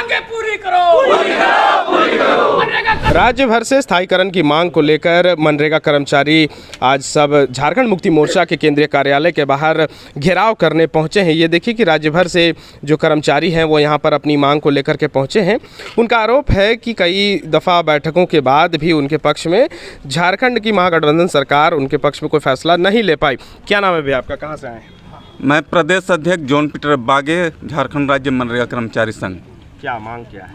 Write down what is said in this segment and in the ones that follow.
मांगे पूरी करो। राज्य भर से स्थायीकरण की मांग को लेकर मनरेगा कर्मचारी आज सब झारखंड मुक्ति मोर्चा के केंद्रीय कार्यालय के बाहर घेराव करने पहुंचे हैं। ये देखिए कि राज्य भर से जो कर्मचारी हैं वो यहां पर अपनी मांग को लेकर के पहुंचे हैं। उनका आरोप है कि कई दफ़ा बैठकों के बाद भी उनके पक्ष में झारखंड की महागठबंधन सरकार उनके पक्ष में कोई फैसला नहीं ले पाई। क्या नाम है भैया आपका, कहाँ से आए हैं? मैं प्रदेश अध्यक्ष जॉन पीटर बागे, झारखंड राज्य मनरेगा कर्मचारी संघ। क्या मांग क्या है?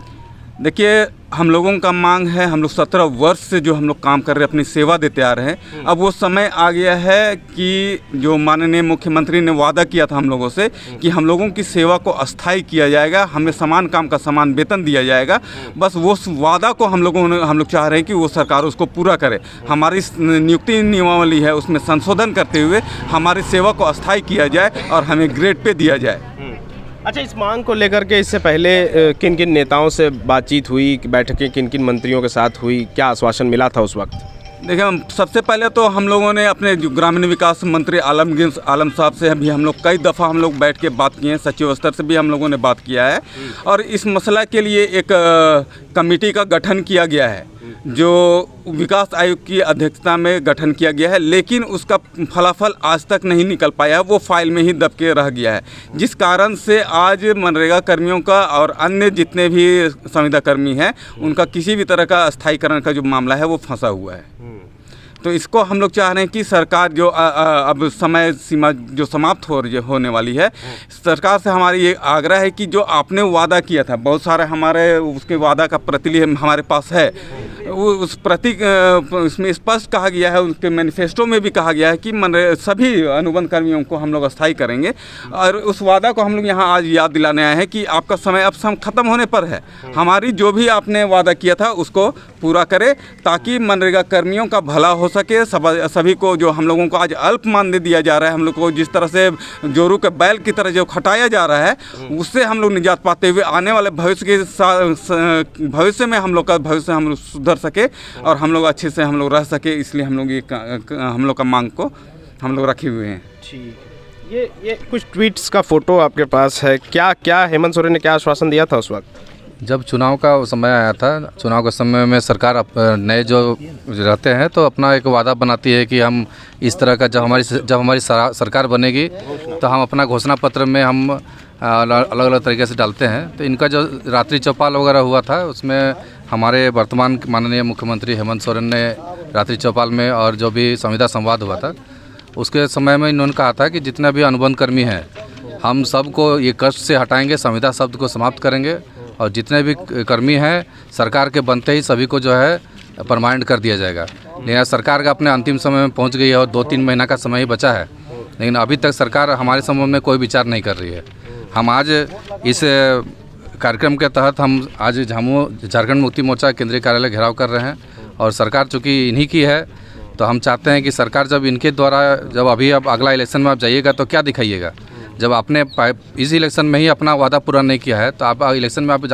देखिए, हम लोगों का मांग है, हम लोग 17 वर्ष से जो हम लोग काम कर रहे हैं, अपनी सेवा देते आ रहे हैं। अब वो समय आ गया है कि जो माननीय मुख्यमंत्री ने वादा किया था हम लोगों से कि हम लोगों की सेवा को अस्थायी किया जाएगा, हमें समान काम का समान वेतन दिया जाएगा। बस वो वादा को हम लोग चाह रहे हैं कि वो सरकार उसको पूरा करे। हमारी नियुक्ति नियमावली है, उसमें संशोधन करते हुए हमारी सेवा को अस्थायी किया जाए और हमें ग्रेड पे दिया जाए। अच्छा, इस मांग को लेकर के इससे पहले किन किन नेताओं से बातचीत हुई, बैठकें किन किन मंत्रियों के साथ हुई, क्या आश्वासन मिला था उस वक्त? देखिए, सबसे पहले तो हम लोगों ने अपने जो ग्रामीण विकास मंत्री आलम साहब से भी हम लोग कई दफ़ा हम लोग बैठ के बात किए हैं, सचिव स्तर से भी हम लोगों ने बात किया है और इस मसला के लिए एक कमेटी का गठन किया गया है जो विकास आयोग की अध्यक्षता में गठन किया गया है, लेकिन उसका फलाफल आज तक नहीं निकल पाया है, वो फाइल में ही दब के रह गया है, जिस कारण से आज मनरेगा कर्मियों का और अन्य जितने भी संविदा कर्मी हैं उनका किसी भी तरह का स्थायीकरण का जो मामला है वो फंसा हुआ है। तो इसको हम लोग चाह रहे हैं कि सरकार जो अब समय सीमा जो समाप्त होने वाली है, सरकार से हमारी ये आग्रह है कि जो आपने वादा किया था, बहुत सारे हमारे उसके वादा का प्रतिलिपि हमारे पास है, वो उस इसमें स्पष्ट कहा गया है, उनके मैनिफेस्टो में भी कहा गया है कि सभी अनुबंध कर्मियों को हम लोग अस्थायी करेंगे और उस वादा को हम लोग यहाँ आज याद दिलाने आए हैं कि आपका समय अब ख़त्म होने पर है। हमारी जो भी आपने वादा किया था उसको पूरा करें ताकि मनरेगा कर्मियों का भला हो सके। सभी को जो हम लोगों को आज अल्प मानदेय दिया जा रहा है, हम लोग को जिस तरह से जोरू के बैल की तरह जो खटाया जा रहा है, उससे हम लोग निजात पाते हुए आने वाले भविष्य में हम लोग का भविष्य हम लोग सुधर सके और हम लोग अच्छे से हम लोग रह सके, इसलिए हम लोग हम लोग का मांग को हम लोग रखे हुए हैं। ठीक, ये कुछ ट्वीट्स का फोटो आपके पास है, क्या हेमंत सोरेन ने क्या आश्वासन दिया था उस वक्त जब चुनाव का समय आया था? चुनाव के समय में सरकार नए जो रहते हैं तो अपना एक वादा बनाती है कि हम इस तरह का जब हमारी सरकार बनेगी तो हम अपना घोषणा पत्र में हम अलग अलग तरीके से डालते हैं। तो इनका जो रात्रि चौपाल वगैरह हुआ था उसमें हमारे वर्तमान माननीय मुख्यमंत्री हेमंत सोरेन ने रात्रि चौपाल में और जो भी संविदा संवाद हुआ था उसके समय में इन्होंने कहा था कि जितने भी अनुबंध कर्मी हैं हम सबको ये कष्ट से हटाएंगे, संविदा शब्द को समाप्त करेंगे और जितने भी कर्मी हैं सरकार के बनते ही सभी को जो है परमानेंट कर दिया जाएगा। लेकिन सरकार का अपने अंतिम समय में पहुंच गई है और 2-3 महीना का समय ही बचा है, लेकिन अभी तक सरकार हमारे संबंध में कोई विचार नहीं कर रही है। हम आज इस कार्यक्रम के तहत हम आज झारखंड मुक्ति मोर्चा केंद्रीय कार्यालय घेराव कर रहे हैं और सरकार चूँकि इन्हीं की है तो हम चाहते हैं कि सरकार जब इनके द्वारा जब अब अगला इलेक्शन में आप जाइएगा तो क्या दिखाइएगा? जब आपने इस इलेक्शन में ही अपना वादा पूरा नहीं किया है तो आप इलेक्शन में आप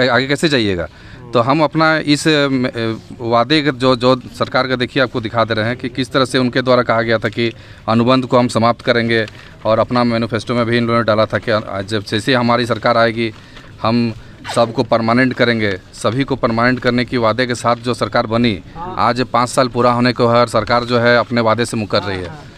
आगे कैसे जाइएगा? तो हम अपना इस वादे जो सरकार का देखिए आपको दिखा दे रहे हैं कि किस तरह से उनके द्वारा कहा गया था कि अनुबंध को हम समाप्त करेंगे और अपना मैनिफेस्टो में भी इन लोगों ने डाला था कि जब जैसे हमारी सरकार आएगी हम सबको परमानेंट करेंगे। सभी को परमानेंट करने की वादे के साथ जो सरकार बनी, आज 5 साल पूरा होने को है और सरकार जो है अपने वादे से मुकर रही है।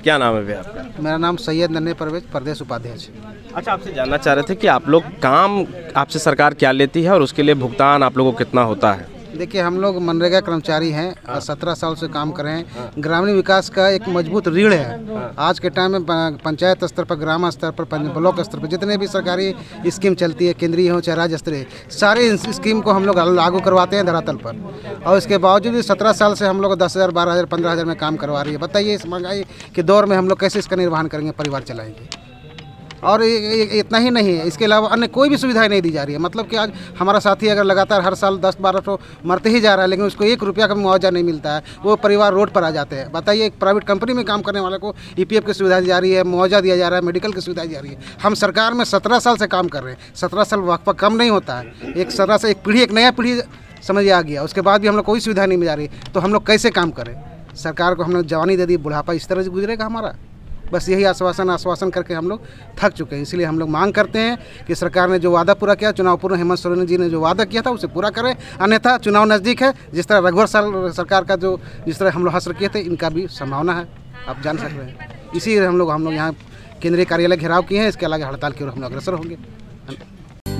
क्या नाम है भैया आपका? मेरा नाम सैयद नन्हे परवेज, प्रदेश उपाध्यक्ष। अच्छा, आपसे जानना चाह रहे थे कि आप लोग काम आपसे सरकार क्या लेती है और उसके लिए भुगतान आप लोगों को कितना होता है? देखिए, हम लोग मनरेगा कर्मचारी हैं और 17 साल से काम कर रहे हैं। ग्रामीण विकास का एक मजबूत रीढ़ है। आज के टाइम में पंचायत स्तर पर, ग्राम स्तर पर, ब्लॉक स्तर पर जितने भी सरकारी स्कीम चलती है, केंद्रीय हो चाहे राज्य स्तरीय, सारे स्कीम को हम लोग लागू करवाते हैं धरातल पर। और इसके बावजूद भी 17 साल से हम लोग 10,000, 12,000, 15,000 में काम करवा रही है। बताइए, इस महंगाई के दौर में हम लोग कैसे इसका निर्वहन करेंगे, परिवार चलाएंगे? और इतना ही नहीं है, इसके अलावा अन्य कोई भी सुविधाएं नहीं दी जा रही है। मतलब कि आज हमारा साथी अगर लगातार हर साल 10-12 मरते ही जा रहा है लेकिन उसको 1 रुपया का मुआवजा नहीं मिलता है, वो परिवार रोड पर आ जाते हैं। बताइए, एक प्राइवेट कंपनी में काम करने वाले को EPF की सुविधा दी जा रही है, मुआवजा दिया जा रहा है, मेडिकल की सुविधा दी जा रही है। हम सरकार में 17 साल से काम कर रहे हैं। 17 साल वक्फा कम नहीं होता है। एक सरह से एक नया पीढ़ी समझ आ गया, उसके बाद भी हम लोग कोई सुविधा नहीं मिल जा रही, तो हम लोग कैसे काम करें? सरकार को हमने जवानी दे दी, बुढ़ापा इस तरह से गुजरेगा हमारा? बस यही आश्वासन करके हम लोग थक चुके हैं। इसलिए हम लोग मांग करते हैं कि सरकार ने जो वादा पूरा किया, चुनाव पूर्व हेमंत सोरेन जी ने जो वादा किया था उसे पूरा करें, अन्यथा चुनाव नज़दीक है। जिस तरह रघुवर सरकार का जिस तरह हम लोग हश्र किए थे, इनका भी संभावना है, आप जान सकते हैं। इसी हम लोग यहाँ केंद्रीय कार्यालय घेराव किए हैं। इसके अलावा हड़ताल की ओर हम लोग अग्रसर होंगे।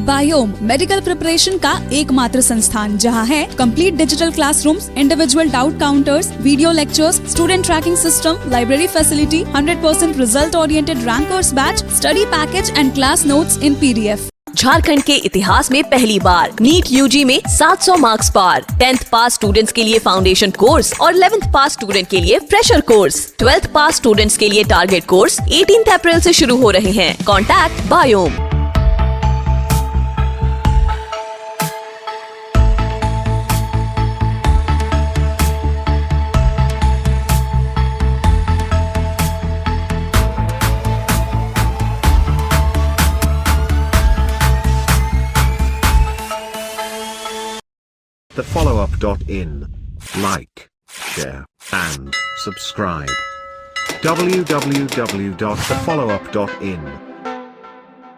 बायोम मेडिकल प्रिपरेशन का एकमात्र संस्थान जहां है complete digital classrooms, individual doubt counters, video lectures, student tracking system, library facility, 100% result oriented rankers batch, study package and class notes in PDF। Jharkhand के इतिहास में पहली बार नीट UG में 700 मार्क्स पार। 10th पास स्टूडेंट्स के लिए फाउंडेशन कोर्स और 11th पास student के लिए फ्रेशर कोर्स। 12th पास स्टूडेंट्स के लिए टारगेट कोर्स 18 अप्रैल से शुरू हो रहे हैं। Contact biome. thefollowup.in. Like, share, and subscribe. www.thefollowup.in